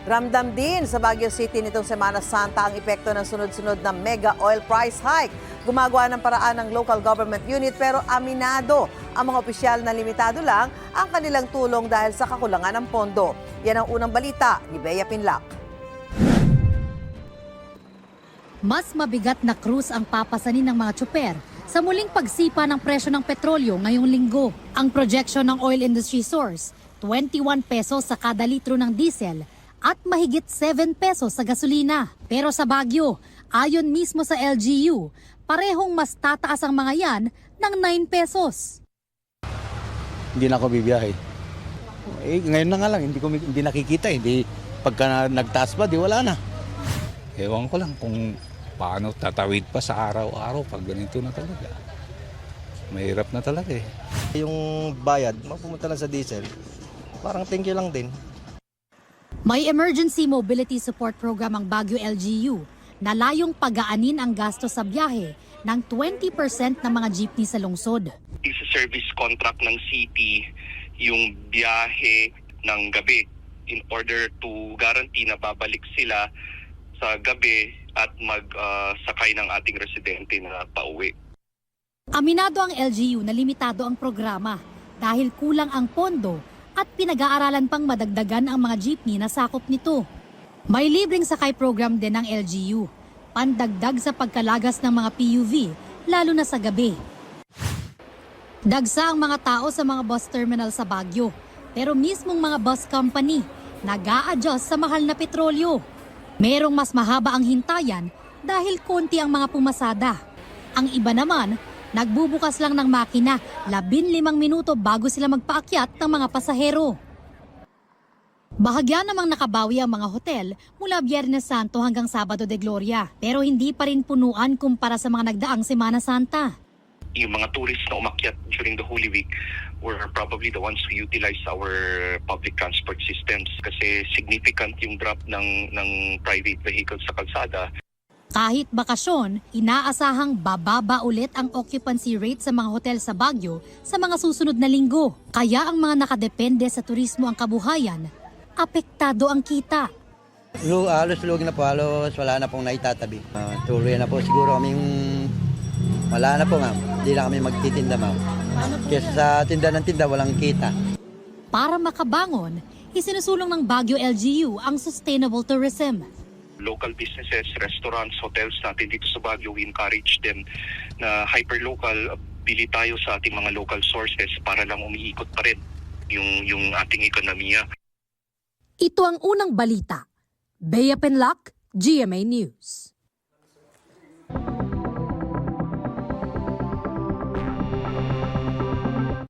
Ramdam din sa Baguio City nitong Semana Santa ang epekto ng sunod-sunod na mega oil price hike. Gumagawa ng paraan ng local government unit pero aminado ang mga opisyal na limitado lang ang kanilang tulong dahil sa kakulangan ng pondo. Yan ang unang balita ni Bea Pinlac. Mas mabigat na krus ang papasanin ng mga tsuper sa muling pagsipa ng presyo ng petrolyo ngayong linggo. Ang projection ng oil industry source, 21 pesos sa kada litro ng diesel at mahigit 7 pesos sa gasolina. Pero sa Baguio, ayon mismo sa LGU, parehong mas tataas ang mga yan ng 9 pesos. Hindi na ako bibiyahe. Ngayon na nga lang, hindi nakikita. Hindi, pagka nagtaas pa, di wala na. Ewan ko lang kung paano tatawid pa sa araw-araw pag ganito na talaga. Mahirap na talaga eh. Yung bayad, mapumunta lang sa diesel, parang thank you lang din. May emergency mobility support program ang Baguio LGU na layong pagaanin ang gasto sa biyahe ng 20% ng mga jeepney sa lungsod. Isa-service contract ng city yung biyahe ng gabi in order to guarantee na babalik sila sa gabi at magsakay ng ating residente na pauwi. Aminado ang LGU na limitado ang programa dahil kulang ang pondo at pinag-aaralan pang madagdagan ang mga jeepney na sakop nito. May libreng sakay program din ng LGU, pandagdag sa pagkalagas ng mga PUV, lalo na sa gabi. Dagsa ang mga tao sa mga bus terminal sa Baguio, pero mismong mga bus company nag-a-adjust sa mahal na petrolyo. Merong mas mahaba ang hintayan dahil konti ang mga pumasada. Ang iba naman, nagbubukas lang ng makina 15 minuto bago sila magpaakyat ng mga pasahero. Bahagya namang nakabawi ang mga hotel mula Biyernes Santo hanggang Sabado de Gloria, pero hindi pa rin punuan kumpara sa mga nagdaang Semana Santa. Yung mga tourists na umakyat during the Holy Week were probably the ones who utilize our public transport systems kasi significant yung drop ng private vehicles sa kalsada. Kahit bakasyon, inaasahang bababa ulit ang occupancy rate sa mga hotel sa Baguio sa mga susunod na linggo. Kaya ang mga nakadepende sa turismo ang kabuhayan, apektado ang kita. Halos lugi na po, halos wala na pong naitatabi. Tuloy na po siguro kaming, wala na po ma'am, hindi na kami magtitinda ma'am. Kasi sa tinda ng tinda walang kita. Para makabangon, isinusulong ng Baguio LGU ang sustainable tourism. Local businesses, restaurants, hotels natin dito sa Baguio, we encourage them na hyperlocal, bili tayo sa ating mga local sources para lang umiikot pa rin yung ating ekonomiya. Ito ang unang balita. Bea Pinlac, GMA News.